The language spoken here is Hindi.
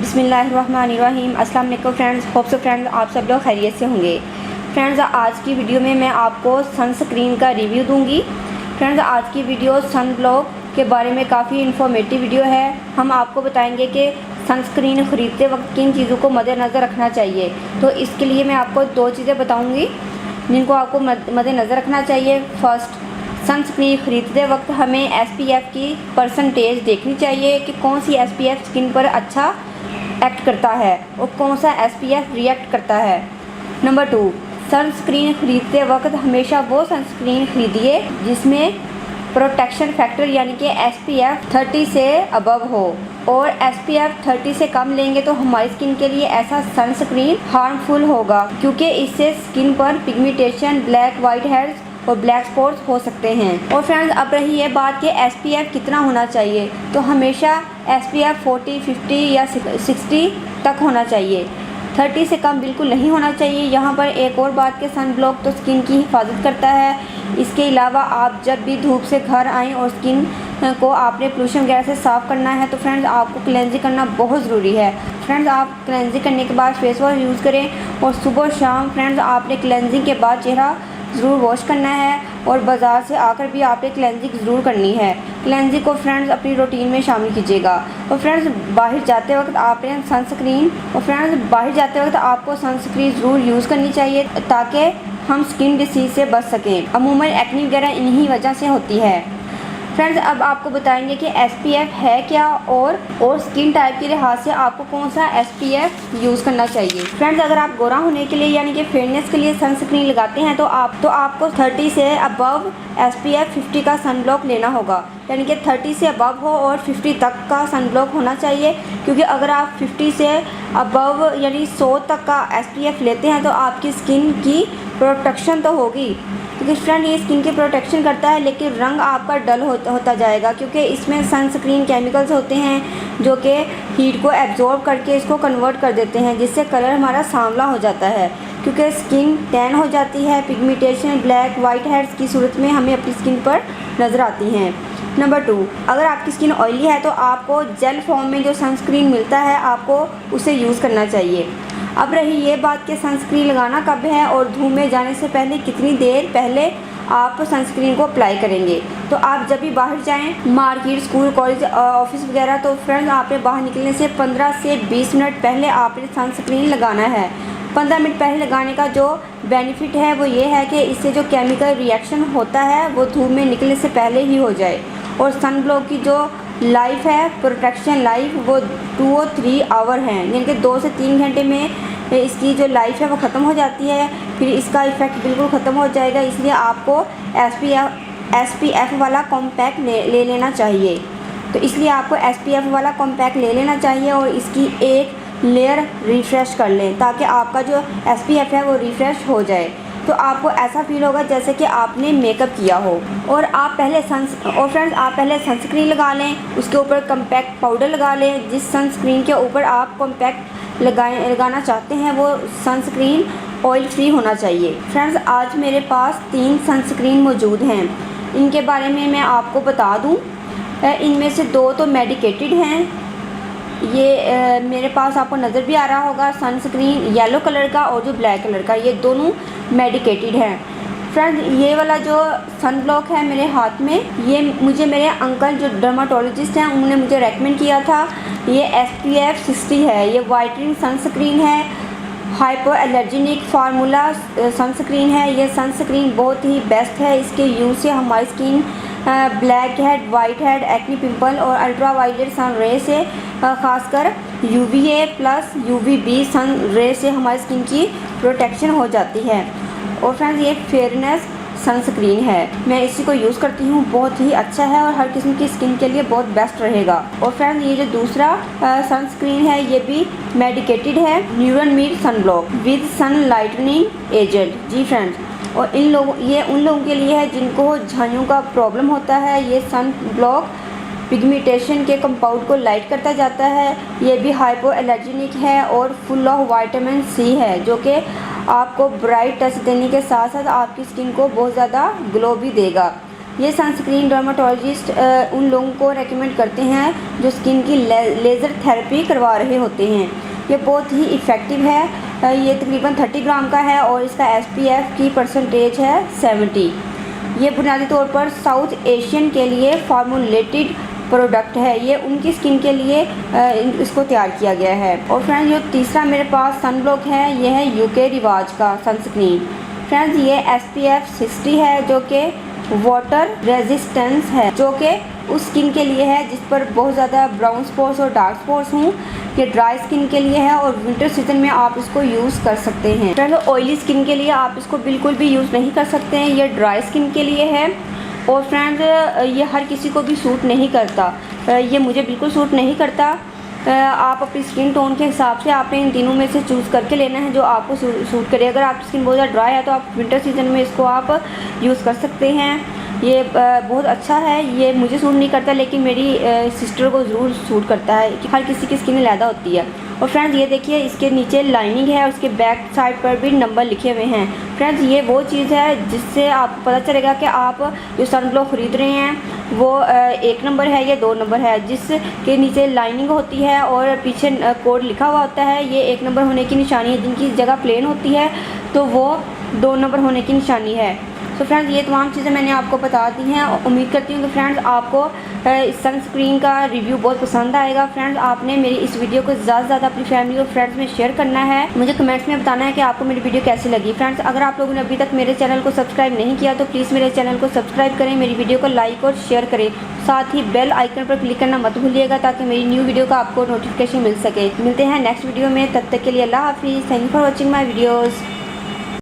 बिस्मिल्लाहिर्रहमानिर्रहीम। अस्सलाम वालेकुम फ्रेंड्स, होप सो फ्रेंड्स आप सब लोग खैरियत से होंगे। फ्रेंड्स आज की वीडियो में मैं आपको सनस्क्रीन का रिव्यू दूंगी। फ्रेंड्स आज की वीडियो सन ब्लॉक के बारे में काफ़ी इन्फॉर्मेटिव वीडियो है। हम आपको बताएंगे कि सनस्क्रीन ख़रीदते वक्त किन चीज़ों को मद्देनज़र रखना चाहिए। तो इसके लिए मैं आपको दो चीज़ें बताऊँगी जिनको आपको मद्देनज़र रखना चाहिए। फ़र्स्ट, सनस्क्रीन ख़रीदते वक्त हमें SPF की परसेंटेज देखनी चाहिए कि कौन सी SPF स्किन पर अच्छा एक्ट करता है और कौन सा SPF रिएक्ट करता है। नंबर 2, सनस्क्रीन ख़रीदते वक्त हमेशा वो सनस्क्रीन ख़रीदिए जिसमें प्रोटेक्शन फैक्टर यानी कि SPF 30 से अबव हो, और SPF 30 से कम लेंगे तो हमारी स्किन के लिए ऐसा सनस्क्रीन हार्मफुल होगा क्योंकि इससे स्किन पर पिगमेंटेशन, ब्लैक वाइट हेड्स और ब्लैक स्पॉट्स हो सकते हैं। और फ्रेंड्स अब रही ये बात कि SPF कितना होना चाहिए, तो हमेशा SPF 40, 50 या 60 तक होना चाहिए। 30 से कम बिल्कुल नहीं होना चाहिए। यहाँ पर एक और बात कि सन ब्लॉक तो स्किन की हिफाजत करता है। इसके अलावा आप जब भी धूप से घर आएँ और स्किन को आपने पोल्यूशन वगैरह से साफ़ करना है तो फ्रेंड्स आपको क्लेंजिंग करना बहुत ज़रूरी है। फ्रेंड्स आप क्लेंजिंग करने के बाद फेस वॉश यूज़ करें और सुबह शाम फ्रेंड्स आपने क्लेंजिंग के बाद चेहरा ज़रूर वॉश करना है, और बाज़ार से आकर भी आपने क्लेंजिंग ज़रूर करनी है। क्लेंजिंग को फ्रेंड्स अपनी रूटीन में शामिल कीजिएगा। और फ्रेंड्स बाहर जाते वक्त आपको सनस्क्रीन ज़रूर यूज़ करनी चाहिए ताकि हम स्किन डिसीज़ से बच सकें। अमूमन एक्ने वगैरह इन्हीं वजह से होती है। फ्रेंड्स अब आपको बताएंगे कि SPF है क्या और स्किन टाइप के लिहाज से आपको कौन सा SPF यूज़ करना चाहिए। फ्रेंड्स अगर आप गोरा होने के लिए यानी कि फेयरनेस के लिए सनस्क्रीन लगाते हैं तो आपको 30 से अबव SPF 50 का सन ब्लॉक लेना होगा, यानी कि 30 से अबव हो और 50 तक का सन ब्लॉक होना चाहिए। क्योंकि अगर आप 50 से अबव यानी 100 तक का SPF लेते हैं तो आपकी स्किन की प्रोटेक्शन तो होगी, क्योंकि फ्रेंड ये स्किन की प्रोटेक्शन करता है, लेकिन रंग आपका डल होता जाएगा क्योंकि इसमें सनस्क्रीन केमिकल्स होते हैं जो कि हीट को एब्जॉर्ब करके इसको कन्वर्ट कर देते हैं, जिससे कलर हमारा सांवला हो जाता है। क्योंकि स्किन टैन हो जाती है, पिगमेंटेशन, ब्लैक वाइट हेड्स की सूरत में हमें अपनी स्किन पर नज़र आती हैं। नंबर 2, अगर आपकी स्किन ऑयली है तो आपको जेल फॉर्म में जो सनस्क्रीन मिलता है आपको उसे यूज़ करना चाहिए। अब रही ये बात कि सनस्क्रीन लगाना कब है और धूप में जाने से पहले कितनी देर पहले आप सनस्क्रीन को अप्लाई करेंगे। तो आप जब भी बाहर जाएं, मार्केट, स्कूल, कॉलेज, ऑफिस वगैरह, तो फ्रेंड्स आपने बाहर निकलने से 15 से 20 मिनट पहले आपने सनस्क्रीन लगाना है। 15 मिनट पहले लगाने का जो बेनिफिट है वो ये है कि इससे जो केमिकल रिएक्शन होता है वो धूप में निकलने से पहले ही हो जाए, और सन ब्लॉक की जो लाइफ है, प्रोटेक्शन लाइफ, वो 2 और 3 आवर हैं, यानी कि 2 से 3 घंटे में इसकी जो लाइफ है वो ख़त्म हो जाती है, फिर इसका इफ़ेक्ट बिल्कुल ख़त्म हो जाएगा। इसलिए आपको SPF वाला कॉम्पैक्ट ले लेना चाहिए। तो इसलिए आपको SPF वाला कॉम्पैक्ट ले लेना चाहिए और इसकी एक लेयर रिफ़्रेश कर लें ताकि आपका जो SPF है वो रिफ़्रेश हो जाए। तो आपको ऐसा फील होगा जैसे कि आपने मेकअप किया हो। और फ्रेंड्स आप पहले सनस्क्रीन लगा लें, उसके ऊपर कॉम्पैक्ट पाउडर लगा लें। जिस सनस्क्रीन के ऊपर आप कॉम्पैक्ट लगाना चाहते हैं वो सनस्क्रीन ऑयल फ्री होना चाहिए। फ्रेंड्स आज मेरे पास 3 सनस्क्रीन मौजूद हैं, इनके बारे में मैं आपको बता दूं। इनमें से 2 तो मेडिकेटेड हैं। ये मेरे पास आपको नज़र भी आ रहा होगा सनस्क्रीन येलो कलर का और जो ब्लैक कलर का, ये दोनों मेडिकेटेड हैं। फ्रेंड्स ये वाला जो सन ब्लॉक है मेरे हाथ में, ये मुझे मेरे अंकल जो डर्माटोलॉजिस्ट हैं उन्होंने मुझे रेकमेंड किया था। ये SPF 60 है, ये वाइटनिंग सनस्क्रीन है, हाइपो एलर्जेनिक फार्मूला सनस्क्रीन है। ये सनस्क्रीन बहुत ही बेस्ट है। इसके यूज़ से हमारी skin black head, white head, acne pimple और अल्ट्रा वायलेट सन रे से ख़ासकर UVA प्लस UVB सन रे से हमारी स्किन की प्रोटेक्शन हो जाती है। और फ्रेंड्स ये फेयरनेस सनस्क्रीन है, मैं इसी को यूज़ करती हूँ, बहुत ही अच्छा है और हर किस्म की स्किन के लिए बहुत बेस्ट रहेगा। और फ्रेंड्स ये जो दूसरा सनस्क्रीन है ये भी मेडिकेटेड है, न्यूरनमीड sun block with sun lightening agent. जी फ्रेंड्स, और ये उन लोगों के लिए है जिनको झाइयों का प्रॉब्लम होता है। ये सन ब्लॉक पिगमेंटेशन के कंपाउंड को लाइट करता जाता है। ये भी हाइपो एलर्जेनिक है और फुल ऑफ विटामिन C है, जो कि आपको ब्राइट टच देने के साथ साथ आपकी स्किन को बहुत ज़्यादा ग्लो भी देगा। ये सनस्क्रीन डर्माटोलॉजिस्ट उन लोगों को रेकमेंड करते हैं जो स्किन की लेज़र थेरेपी करवा रहे होते हैं। ये बहुत ही इफ़ेक्टिव है। ये तकरीबन 30 ग्राम का है और इसका SPF की परसेंटेज है 70। ये बुनियादी तौर पर साउथ एशियन के लिए फार्मूलेटेड प्रोडक्ट है। ये उनकी स्किन के लिए इसको तैयार किया गया है। और फ्रेंड्स जो तीसरा मेरे पास सनब्लॉक है, ये है UK रिवाज का सनस्क्रीन। फ्रेंड्स ये SPF 60 है जो कि वाटर रेजिस्टेंस है, जो कि उस स्किन के लिए है जिस पर बहुत ज़्यादा ब्राउन स्पॉट्स और डार्क स्पॉट्स हों। ये ड्राई स्किन के लिए है और विंटर सीजन में आप इसको यूज़ कर सकते हैं। फ्रेंड्स ऑयली स्किन के लिए आप इसको बिल्कुल भी यूज़ नहीं कर सकते हैं, ये ड्राई स्किन के लिए है। और फ्रेंड्स ये हर किसी को भी सूट नहीं करता, ये मुझे बिल्कुल सूट नहीं करता। आप अपनी स्किन टोन के हिसाब से आपने इन तीनों में से चूज़ करके लेना है जो आपको सूट करे। अगर आपकी स्किन बहुत ज़्यादा ड्राई है तो आप विंटर सीजन में इसको आप यूज़ कर सकते हैं। ये बहुत अच्छा है। ये मुझे सूट नहीं करता लेकिन मेरी सिस्टर को ज़रूर सूट करता है। हर किसी की स्किन अलग होती है। और फ्रेंड्स ये देखिए इसके नीचे लाइनिंग है, उसके बैक साइड पर भी नंबर लिखे हुए हैं। फ्रेंड्स ये वो चीज़ है जिससे आपको पता चलेगा कि आप जो सनब्लॉक ख़रीद रहे हैं वो 1 नंबर है या 2 नंबर है। जिसके नीचे लाइनिंग होती है और पीछे कोड लिखा हुआ होता है, ये 1 नंबर होने की निशानी है। जिनकी जगह प्लेन होती है तो वो 2 नंबर होने की निशानी है। तो फ्रेंड्स ये तमाम चीज़ें मैंने आपको बता दी हैं। उम्मीद करती हूँ कि फ्रेंड्स आपको इस सनस्क्रीन का रिव्यू बहुत पसंद आएगा। फ्रेंड्स आपने मेरी इस वीडियो को ज़्यादा से ज़्यादा अपनी फैमिली और फ्रेंड्स में शेयर करना है। मुझे कमेंट्स में बताना है कि आपको मेरी वीडियो कैसी लगी। फ्रेंड्स अगर आप लोगों ने अभी तक मेरे चैनल को सब्सक्राइब नहीं किया तो प्लीज़ मेरे चैनल को सब्सक्राइब करें, मेरी वीडियो को लाइक और शेयर करें। साथ ही बेल आइकन पर क्लिक करना मत भूलिएगा ताकि मेरी न्यू वीडियो का आपको नोटिफिकेशन मिल सके। मिलते हैं नेक्स्ट वीडियो में, तब तक के लिए अल्लाह हाफिज़। Thank you for watching my videos.